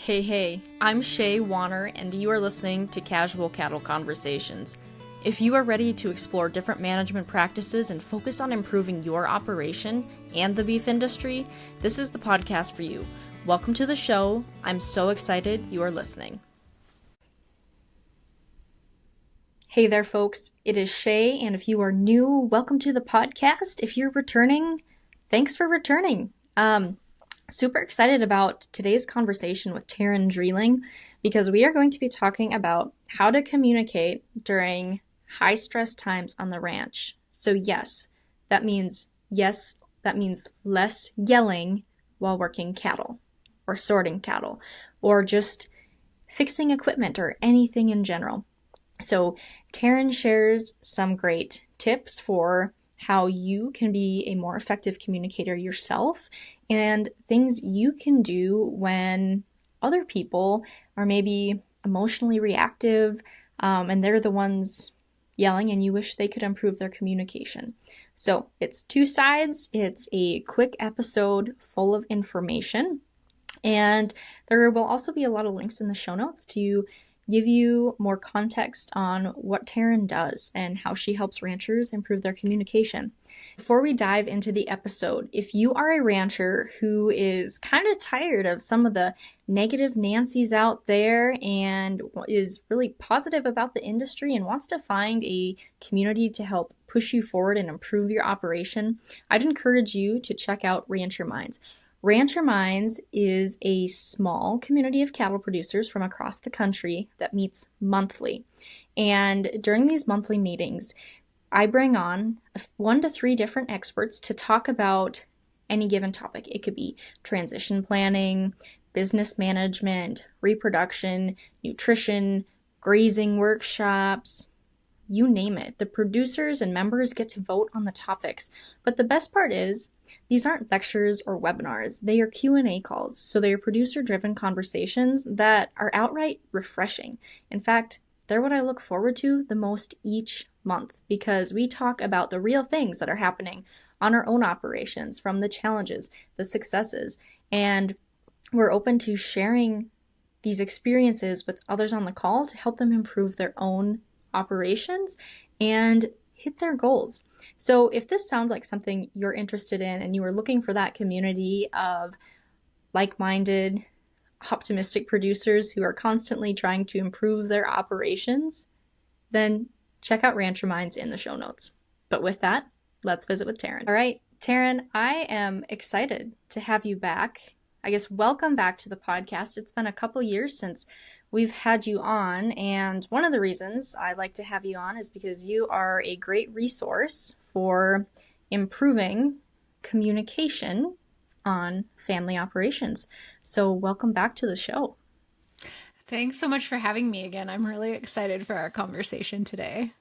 Hey, I'm Shaye Koester-Wanner, and you are listening to Casual Cattle Conversations. If you are ready to explore different management practices and focus on improving your operation and the beef industry, this is the podcast for you. Welcome to the show. I'm so excited you are listening. Hey there, folks. It is Shaye, and if you are new, welcome to the podcast. If you're returning, thanks for returning. Super excited about today's conversation with Terryn Drieling because we are going to be talking about how to communicate during high stress times on the ranch. So that means less yelling while working cattle or sorting cattle or just fixing equipment or anything in general. So Terryn shares some great tips for how you can be a more effective communicator yourself and things you can do when other people are maybe emotionally reactive and they're the ones yelling and you wish they could improve their communication. So it's two sides. It's a quick episode full of information, and there will also be a lot of links in the show notes to give you more context on what Terryn does and how she helps ranchers improve their communication. Before we dive into the episode, if you are a rancher who is kind of tired of some of the negative Nancys out there and is really positive about the industry and wants to find a community to help push you forward and improve your operation, I'd encourage you to check out Rancher Minds. Rancher Minds is a small community of cattle producers from across the country that meets monthly. And during these monthly meetings, I bring on 1 to 3 different experts to talk about any given topic. It could be transition planning, business management, reproduction, nutrition, grazing workshops, you name it. The producers and members get to vote on the topics. But the best part is, these aren't lectures or webinars. They are Q&A calls. So they are producer-driven conversations that are outright refreshing. In fact, they're what I look forward to the most each month because we talk about the real things that are happening on our own operations, from the challenges, the successes, and we're open to sharing these experiences with others on the call to help them improve their own operations and hit their goals. So if this sounds like something you're interested in and you are looking for that community of like-minded, optimistic producers who are constantly trying to improve their operations, then check out Rancher Minds in the show notes. But with that, let's visit with Terryn. All right, Terryn, I am excited to have you back. I guess welcome back to the podcast. It's been a couple years since we've had you on, and one of the reasons I like to have you on is because you are a great resource for improving communication on family operations. So welcome back to the show. Thanks so much for having me again. I'm really excited for our conversation today.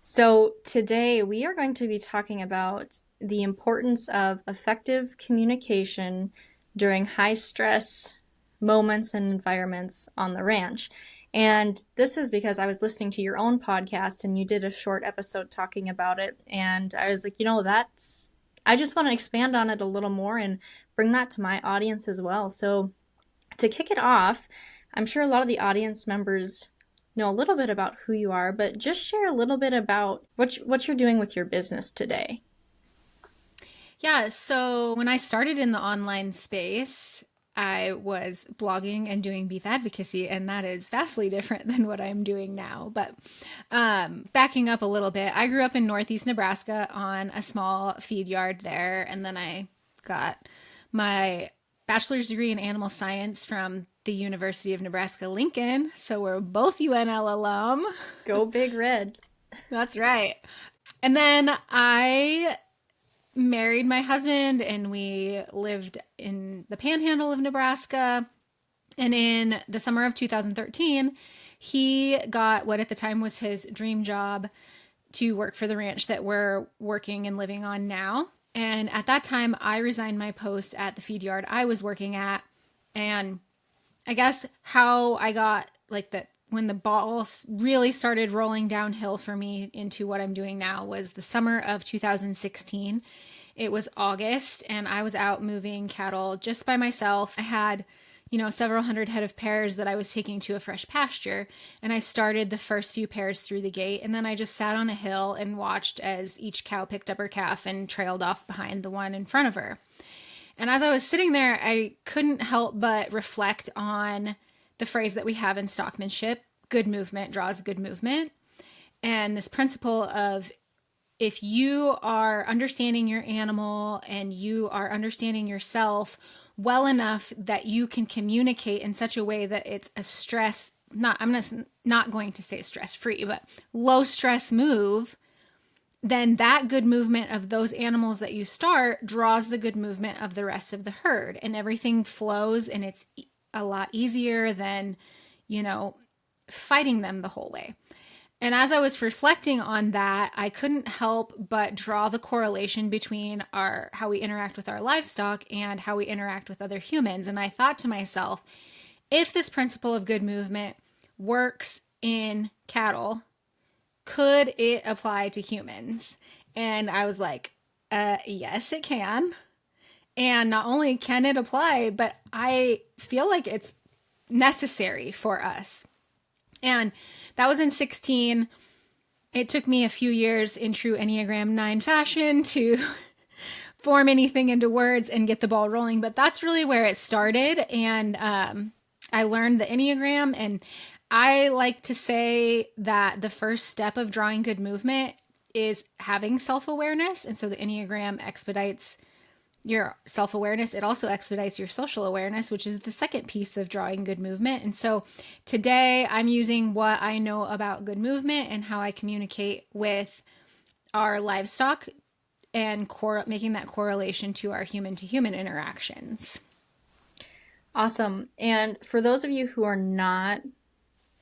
So today we are going to be talking about the importance of effective communication during high stress moments and environments on the ranch. And this is because I was listening to your own podcast and you did a short episode talking about it. And I was like, I just want to expand on it a little more and bring that to my audience as well. So to kick it off, I'm sure a lot of the audience members know a little bit about who you are, but just share a little bit about what you're doing with your business today. Yeah, so when I started in the online space, I was blogging and doing beef advocacy, and that is vastly different than what I'm doing now. But backing up a little bit, I grew up in Northeast Nebraska on a small feed yard there, and then I got my bachelor's degree in animal science from the University of Nebraska-Lincoln. So we're both UNL alum. Go Big Red. That's right. And then I married my husband and we lived in the panhandle of Nebraska. And in the summer of 2013, he got what at the time was his dream job to work for the ranch that we're working and living on now. And at that time, I resigned my post at the feed yard I was working at. And I guess how I got that when the ball really started rolling downhill for me into what I'm doing now was the summer of 2016. It was August and I was out moving cattle just by myself. I had several hundred head of pears that I was taking to a fresh pasture. And I started the first few pears through the gate. And then I just sat on a hill and watched as each cow picked up her calf and trailed off behind the one in front of her. And as I was sitting there, I couldn't help but reflect on the phrase that we have in stockmanship: good movement draws good movement. And this principle of, if you are understanding your animal and you are understanding yourself well enough that you can communicate in such a way that it's a stress, not going to say stress free, but low stress move, then that good movement of those animals that you start draws the good movement of the rest of the herd, and everything flows, and it's a lot easier than, fighting them the whole way. And as I was reflecting on that, I couldn't help but draw the correlation between how we interact with our livestock and how we interact with other humans. And I thought to myself, if this principle of good movement works in cattle, could it apply to humans? And I was like, yes, it can. And not only can it apply, but I feel like it's necessary for us. And that was in 16. It took me a few years in true Enneagram 9 fashion to form anything into words and get the ball rolling. But that's really where it started. And I learned the Enneagram. And I like to say that the first step of drawing good movement is having self-awareness. And so the Enneagram expedites your self-awareness. It also expedites your social awareness, which is the second piece of drawing good movement. And so today I'm using what I know about good movement and how I communicate with our livestock and making that correlation to our human-to-human interactions. Awesome. And for those of you who are not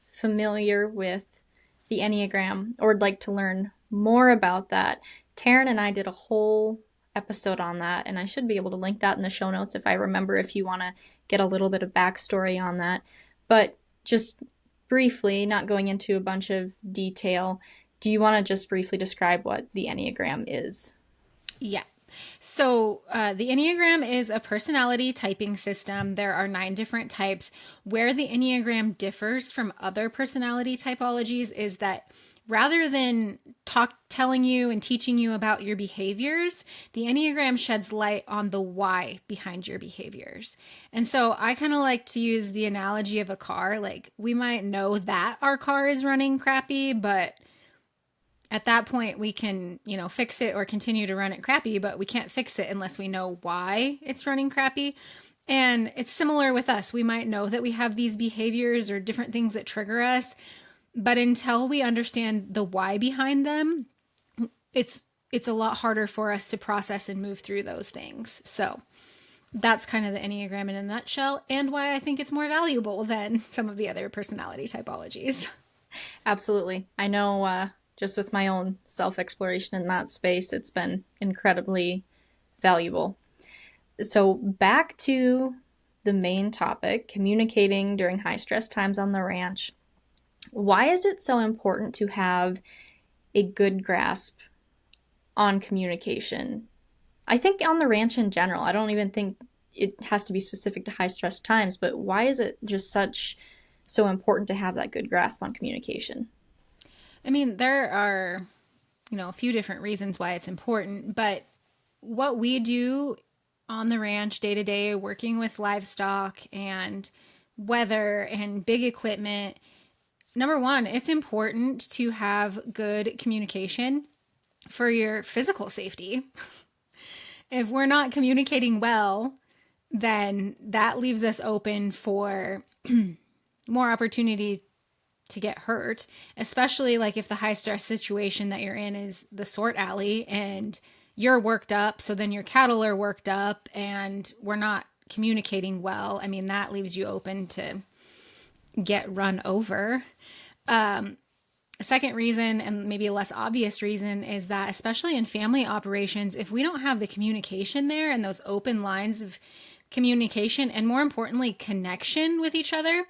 familiar with the Enneagram or would like to learn more about that, Terryn and I did a whole episode on that, and I should be able to link that in the show notes if I remember, if you want to get a little bit of backstory on that. But just briefly, not going into a bunch of detail, do you want to just briefly describe what the Enneagram is? Yeah. So the Enneagram is a personality typing system. There are 9 different types. Where the Enneagram differs from other personality typologies is that rather than telling you and teaching you about your behaviors, the Enneagram sheds light on the why behind your behaviors. And so I kind of like to use the analogy of a car. Like, we might know that our car is running crappy, but at that point we can, fix it or continue to run it crappy, but we can't fix it unless we know why it's running crappy. And it's similar with us. We might know that we have these behaviors or different things that trigger us, but until we understand the why behind them, it's a lot harder for us to process and move through those things. So that's kind of the Enneagram in a nutshell, and why I think it's more valuable than some of the other personality typologies. Absolutely. I know just with my own self-exploration in that space, it's been incredibly valuable. So back to the main topic, communicating during high-stress times on the ranch. Why is it so important to have a good grasp on communication? I think on the ranch in general, I don't even think it has to be specific to high stress times, but why is it just so important to have that good grasp on communication? I mean, there are, a few different reasons why it's important, but what we do on the ranch day to day, working with livestock and weather and big equipment, number one, it's important to have good communication for your physical safety. If we're not communicating well, then that leaves us open for more opportunity to get hurt, especially like if the high stress situation that you're in is the sort alley and you're worked up, so then your cattle are worked up and we're not communicating well. I mean, that leaves you open to get run over. A second reason, and maybe a less obvious reason, is that especially in family operations, if we don't have the communication there and those open lines of communication, and more importantly, connection with each other,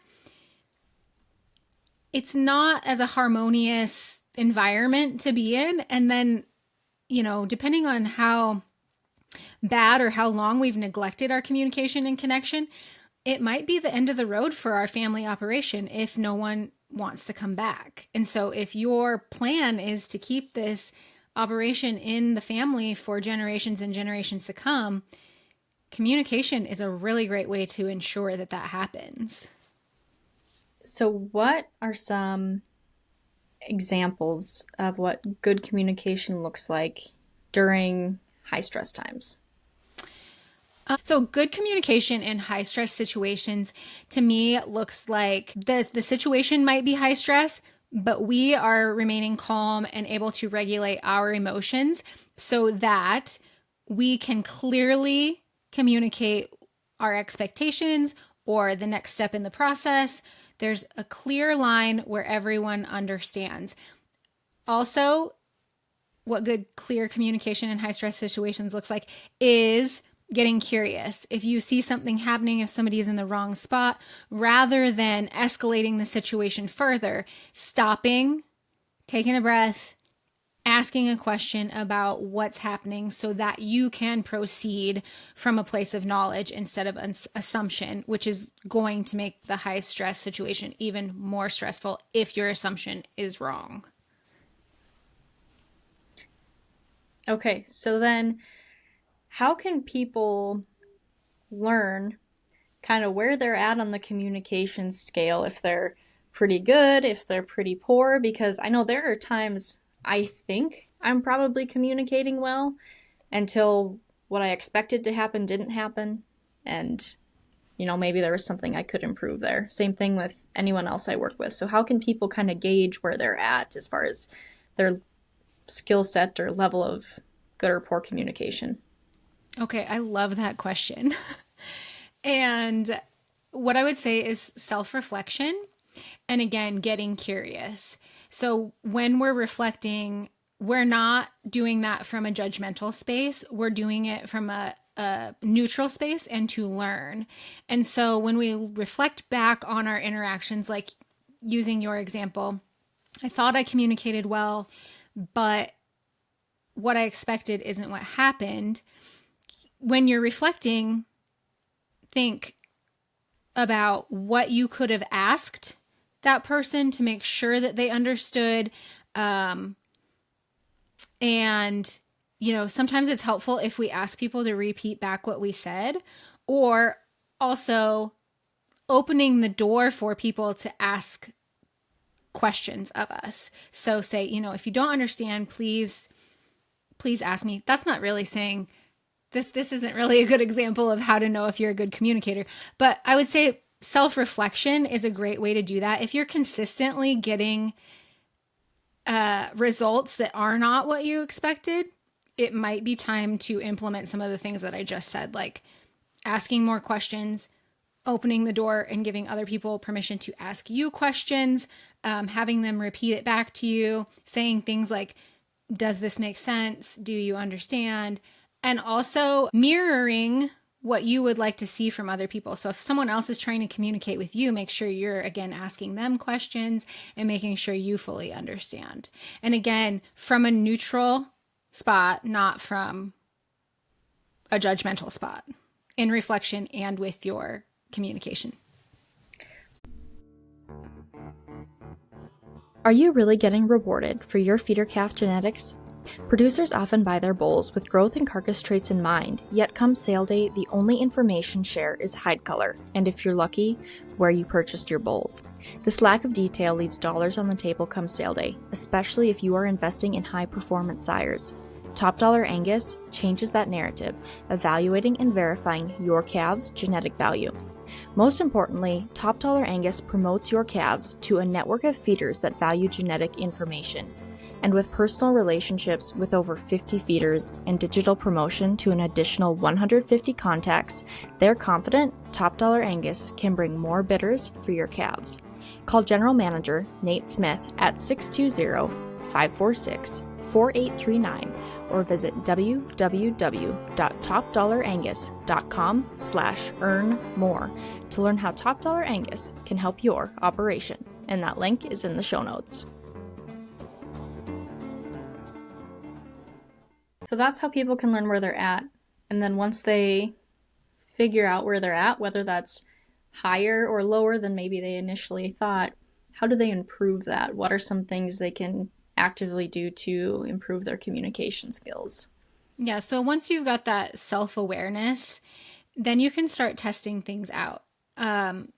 it's not as a harmonious environment to be in. And then, depending on how bad or how long we've neglected our communication and connection, it might be the end of the road for our family operation if no one wants to come back. And so if your plan is to keep this operation in the family for generations and generations to come, communication is a really great way to ensure that that happens. So, what are some examples of what good communication looks like during high stress times? So good communication in high stress situations to me looks like the situation might be high stress, but we are remaining calm and able to regulate our emotions so that we can clearly communicate our expectations or the next step in the process. There's a clear line where everyone understands. Also, what good, clear communication in high stress situations looks like is getting curious. If you see something happening, if somebody is in the wrong spot, rather than escalating the situation further, stopping, taking a breath, asking a question about what's happening so that you can proceed from a place of knowledge instead of an assumption, which is going to make the high stress situation even more stressful if your assumption is wrong. Okay, so then how can people learn kind of where they're at on the communication scale, if they're pretty good, if they're pretty poor? Because I know there are times I think I'm probably communicating well until what I expected to happen didn't happen. And, maybe there was something I could improve there. Same thing with anyone else I work with. So, how can people kind of gauge where they're at as far as their skill set or level of good or poor communication? Okay, I love that question. And what I would say is self-reflection and again, getting curious. So when we're reflecting, we're not doing that from a judgmental space. We're doing it from a neutral space and to learn. And so when we reflect back on our interactions, like using your example, I thought I communicated well, but what I expected isn't what happened. When you're reflecting, think about what you could have asked that person to make sure that they understood. And, sometimes it's helpful if we ask people to repeat back what we said, or also opening the door for people to ask questions of us. So say, if you don't understand, please ask me. That's not really saying this isn't really a good example of how to know if you're a good communicator, but I would say self-reflection is a great way to do that. If you're consistently getting results that are not what you expected, it might be time to implement some of the things that I just said, like asking more questions, opening the door and giving other people permission to ask you questions, having them repeat it back to you, saying things like, does this make sense? Do you understand? And also mirroring what you would like to see from other people. So if someone else is trying to communicate with you, make sure you're, again, asking them questions and making sure you fully understand. And again, from a neutral spot, not from a judgmental spot, in reflection and with your communication. Are you really getting rewarded for your feeder calf genetics? Producers often buy their bulls with growth and carcass traits in mind, yet come sale day, the only information share is hide color, and if you're lucky, where you purchased your bulls. This lack of detail leaves dollars on the table come sale day, especially if you are investing in high-performance sires. Top Dollar Angus changes that narrative, evaluating and verifying your calves' genetic value. Most importantly, Top Dollar Angus promotes your calves to a network of feeders that value genetic information. And with personal relationships with over 50 feeders and digital promotion to an additional 150 contacts, they're confident Top Dollar Angus can bring more bidders for your calves. Call General Manager Nate Smith at 620-546-4839 or visit www.topdollarangus.com/earn-more to learn how Top Dollar Angus can help your operation. And that link is in the show notes. So that's how people can learn where they're at. And then once they figure out where they're at, whether that's higher or lower than maybe they initially thought, how do they improve that? What are some things they can actively do to improve their communication skills? Yeah, so once you've got that self-awareness, then you can start testing things out. Um,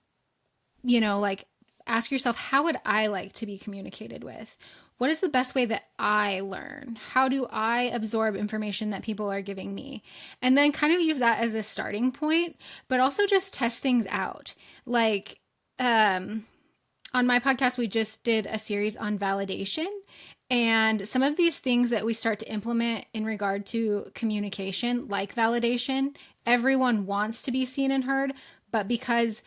like ask yourself, how would I like to be communicated with? What is the best way that I learn? How do I absorb information that people are giving me? And then kind of use that as a starting point, but also just test things out. Like, on my podcast, we just did a series on validation. And some of these things that we start to implement in regard to communication, like validation, everyone wants to be seen and heard, but because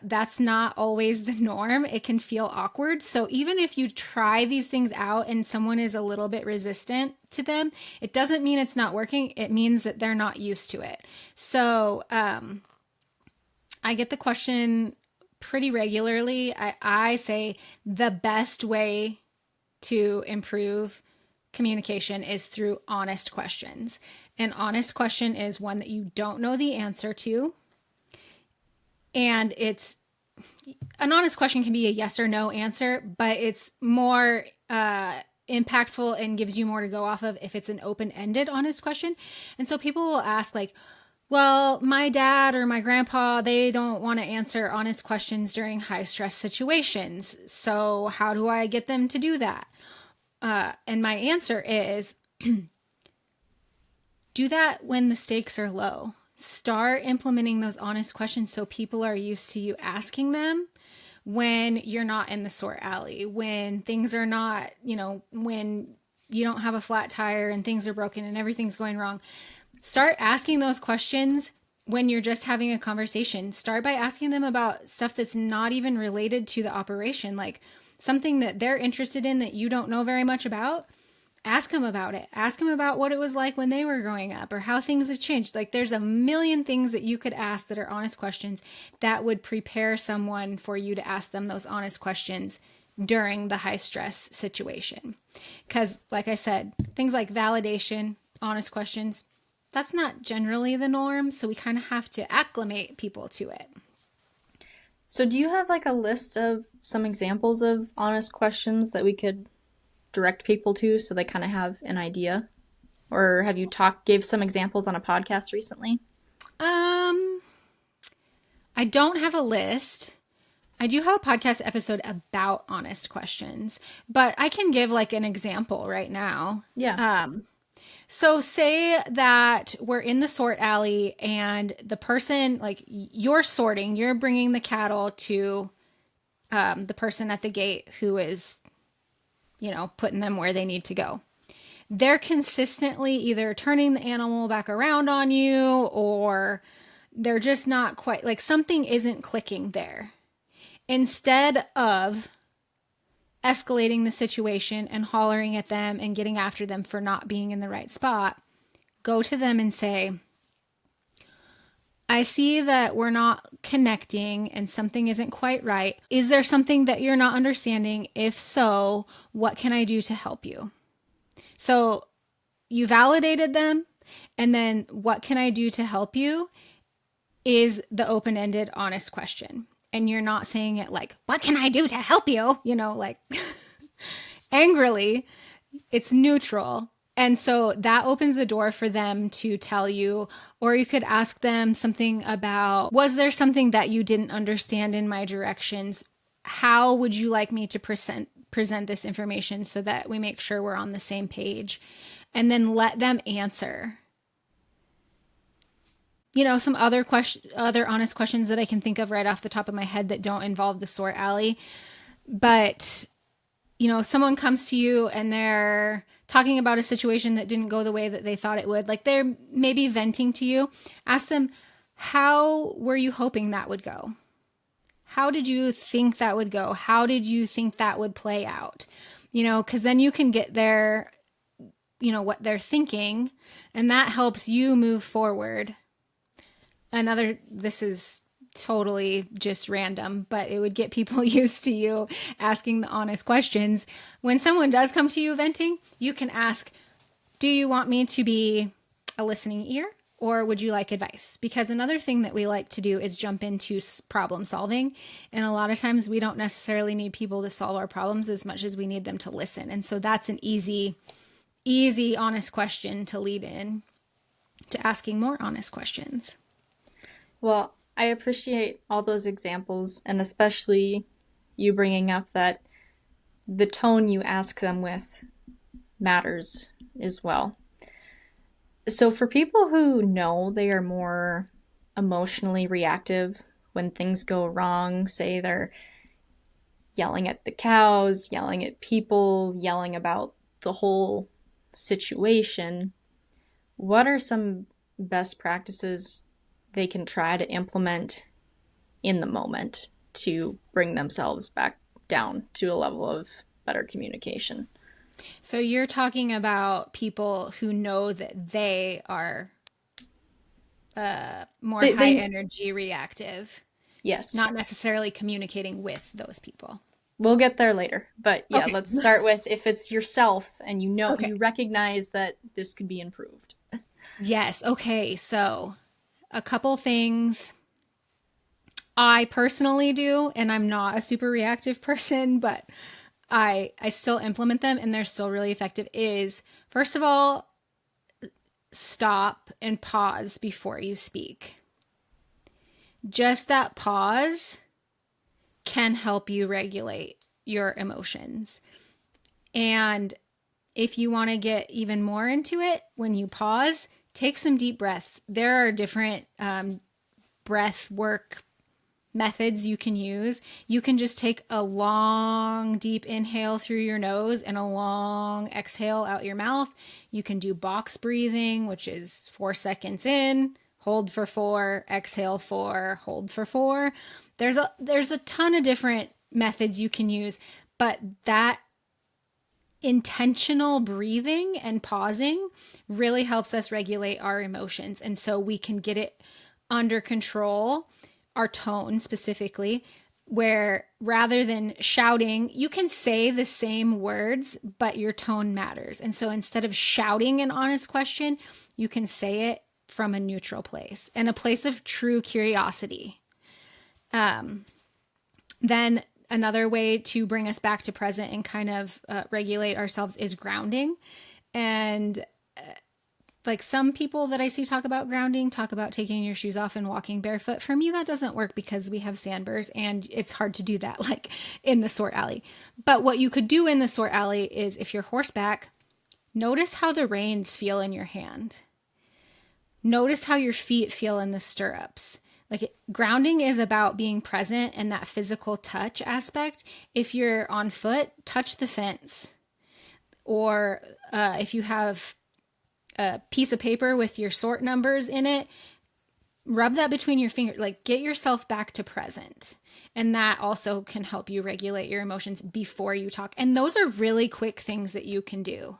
that's not always the norm, it can feel awkward. So even if you try these things out and someone is a little bit resistant to them, it doesn't mean it's not working. It means that they're not used to it. So I get the question pretty regularly. I say the best way to improve communication is through honest questions. An honest question is one that you don't know the answer to. And an honest question can be a yes or no answer, but it's more impactful and gives you more to go off of if it's an open-ended honest question. And so people will ask like, well, my dad or my grandpa, they don't want to answer honest questions during high stress situations. So how do I get them to do that? And my answer is do that when the stakes are low. Start implementing those honest questions so people are used to you asking them when you're not in the sore alley, when things are not, when you don't have a flat tire and things are broken and everything's going wrong. Start asking those questions when you're just having a conversation. Start by asking them about stuff that's not even related to the operation, like something that they're interested in that you don't know very much about. Ask them about it. Ask them about what it was like when they were growing up or how things have changed. Like there's a million things that you could ask that are honest questions that would prepare someone for you to ask them those honest questions during the high stress situation. Because like I said, things like validation, honest questions, that's not generally the norm. So we kind of have to acclimate people to it. So do you have like a list of some examples of honest questions that we could direct people to so they kind of have an idea? Or have you gave some examples on a podcast recently? I don't have a list. I do have a podcast episode about honest questions, but I can give like an example right now. Yeah. So say that we're in the sort alley and the person, like you're sorting, you're bringing the cattle to the person at the gate who is, putting them where they need to go. They're consistently either turning the animal back around on you or they're just not quite, like something isn't clicking there. Instead of escalating the situation and hollering at them and getting after them for not being in the right spot, go to them and say, I see that we're not connecting and something isn't quite right. Is there something that you're not understanding? If so, what can I do to help you? So you validated them, and then what can I do to help you is the open-ended, honest question. And you're not saying it like, what can I do to help you? Like angrily. It's neutral. And so that opens the door for them to tell you, or you could ask them something about, was there something that you didn't understand in my directions? How would you like me to present this information so that we make sure we're on the same page? And then let them answer. Some other honest questions that I can think of right off the top of my head that don't involve the sore alley. But, someone comes to you and they're talking about a situation that didn't go the way that they thought it would. Like they're maybe venting to you. Ask them, how were you hoping that would go? How did you think that would go? How did you think that would play out? Because then you can get their, what they're thinking, and that helps you move forward. This is totally just random, but it would get people used to you asking the honest questions. When someone does come to you venting, you can ask, do you want me to be a listening ear Or would you like advice? Because another thing that we like to do is jump into problem solving. And a lot of times we don't necessarily need people to solve our problems as much as we need them to listen. And so that's an easy, honest question to lead in to asking more honest questions. Well, I appreciate all those examples, and especially you bringing up that the tone you ask them with matters as well. So for people who know they are more emotionally reactive when things go wrong, say they're yelling at the cows, yelling at people, yelling about the whole situation, what are some best practices they can try to implement in the moment to bring themselves back down to a level of better communication? So you're talking about people who know that they are more high energy reactive, yes. not necessarily communicating with those people. We'll get there later. But yeah, Okay. let's start with if it's yourself and you know, Okay. you recognize that this could be improved. Yes. Okay. So a couple things I personally do, and I'm not a super reactive person, but I still implement them and they're still really effective, is first of all, stop and pause before you speak. Just that pause can help you regulate your emotions. And if you want to get even more into it, when you pause, take some deep breaths. There are different breath work methods you can use. You can just take a long, deep inhale through your nose and a long exhale out your mouth. You can do box breathing, which is 4 seconds in, hold for 4, exhale 4, hold for 4. There's a ton of different methods you can use, but that intentional breathing and pausing really helps us regulate our emotions. And so we can get it under control, our tone specifically, where rather than shouting, you can say the same words, but your tone matters. And so instead of shouting an honest question, you can say it from a neutral place and a place of true curiosity. Then another way to bring us back to present and kind of regulate ourselves is grounding. And like some people that I see talk about grounding, talk about taking your shoes off and walking barefoot. For me, that doesn't work because we have sandburrs and it's hard to do that like in the sort alley. But what you could do in the sort alley is if you're horseback, notice how the reins feel in your hand. Notice how your feet feel in the stirrups. Grounding is about being present and that physical touch aspect. If you're on foot, touch the fence. Or if you have a piece of paper with your sort numbers in it, rub that between your fingers. Get yourself back to present. And that also can help you regulate your emotions before you talk. And those are really quick things that you can do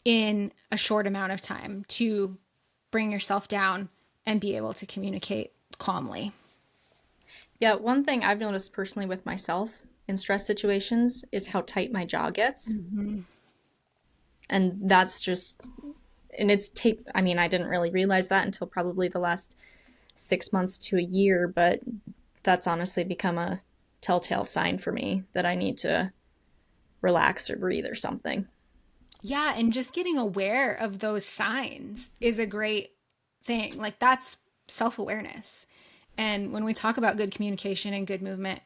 in a short amount of time to bring yourself down and be able to communicate calmly. Yeah, one thing I've noticed personally with myself in stress situations is how tight my jaw gets. Mm-hmm. And that's just, and it's tape. I mean, I didn't really realize that until probably the last 6 months to a year, but that's honestly become a telltale sign for me that I need to relax or breathe or something. Yeah, and just getting aware of those signs is a great thing. That's self-awareness. And when we talk about good communication and good movement,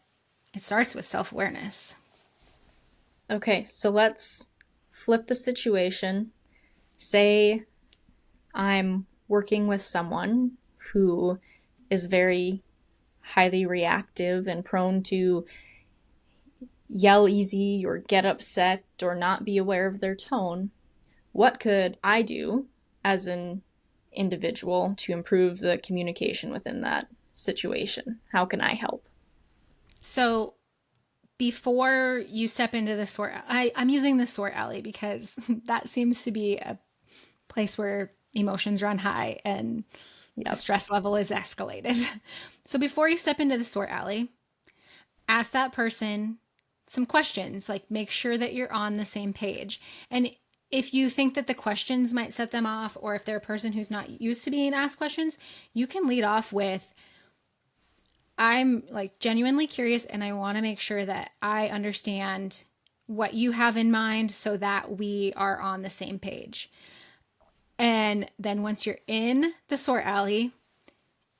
it starts with self-awareness. Okay, so let's flip the situation. Say I'm working with someone who is very highly reactive and prone to yell easy or get upset or not be aware of their tone. What could I do as an individual to improve the communication within that situation? How can I help? So before you step into the sort, I'm using the sort alley because that seems to be a place where emotions run high and the stress level is escalated. So before you step into the sort alley, ask that person some questions, make sure that you're on the same page. And if you think that the questions might set them off, or if they're a person who's not used to being asked questions, you can lead off with, I'm like genuinely curious and I want to make sure that I understand what you have in mind so that we are on the same page. And then once you're in the sort alley,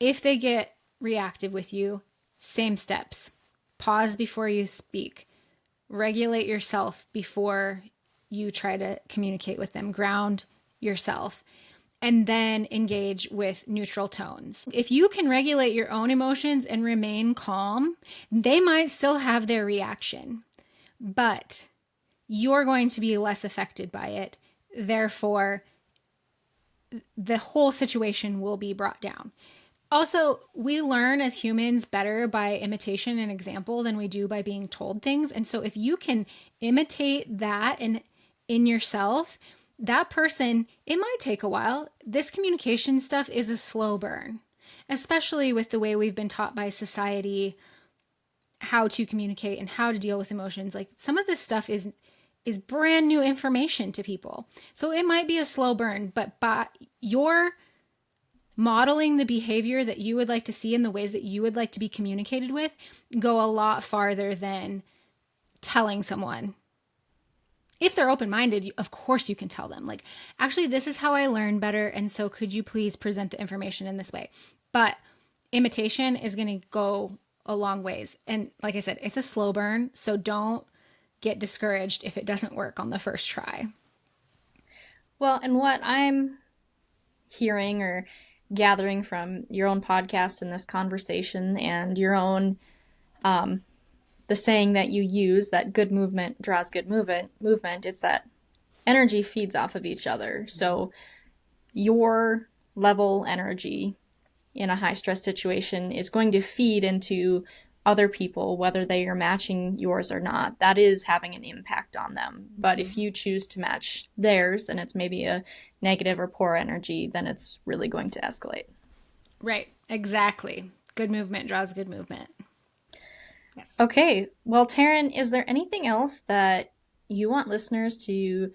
if they get reactive with you, same steps. Pause before you speak. Regulate yourself before you try to communicate with them. Ground yourself. And then engage with neutral tones. If you can regulate your own emotions and remain calm, they might still have their reaction, but you're going to be less affected by it. Therefore, the whole situation will be brought down. Also, we learn as humans better by imitation and example than we do by being told things. And so if you can imitate that in yourself, that person, it might take a while. This communication stuff is a slow burn, especially with the way we've been taught by society how to communicate and how to deal with emotions. Like, some of this stuff is brand new information to people. So it might be a slow burn, but by your modeling the behavior that you would like to see in the ways that you would like to be communicated with go a lot farther than telling someone. If they're open-minded, of course you can tell them, like, actually, this is how I learn better, and so could you please present the information in this way? But imitation is going to go a long ways. And like I said, it's a slow burn, so don't get discouraged if it doesn't work on the first try. Well, and what I'm hearing or gathering from your own podcast and this conversation and your own the saying that you use, that good movement draws good movement, it's that energy feeds off of each other. So your level energy in a high stress situation is going to feed into other people, whether they are matching yours or not. That is having an impact on them. But if you choose to match theirs and it's maybe a negative or poor energy, then it's really going to escalate. Right, exactly. Good movement draws good movement. Yes. Okay, well, Terryn, is there anything else that you want listeners to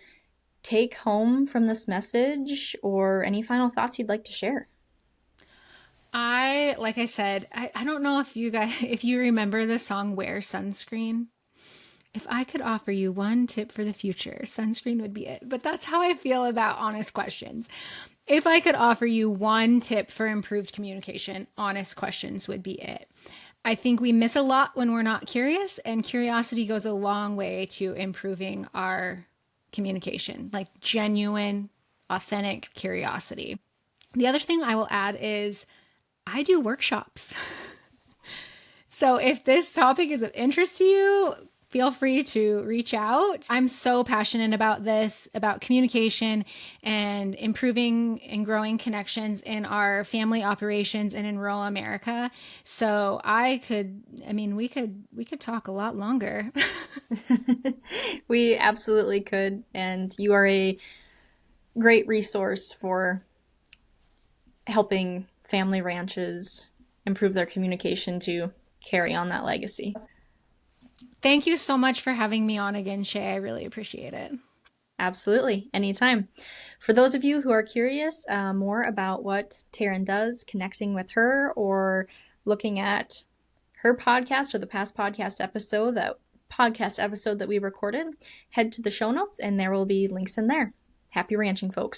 take home from this message, or any final thoughts you'd like to share? Like I said, I don't know if you remember the song Wear Sunscreen. If I could offer you one tip for the future, sunscreen would be it. But that's how I feel about honest questions. If I could offer you one tip for improved communication, honest questions would be it. I think we miss a lot when we're not curious, and curiosity goes a long way to improving our communication, like genuine, authentic curiosity. The other thing I will add is I do workshops. So if this topic is of interest to you, feel free to reach out. I'm so passionate about this, about communication and improving and growing connections in our family operations and in rural America. So we could talk a lot longer. We absolutely could. And you are a great resource for helping family ranches improve their communication to carry on that legacy. Thank you so much for having me on again, Shaye. I really appreciate it. Absolutely. Anytime. For those of you who are curious more about what Terryn does, connecting with her or looking at her podcast or the past podcast episode that we recorded, head to the show notes and there will be links in there. Happy ranching, folks.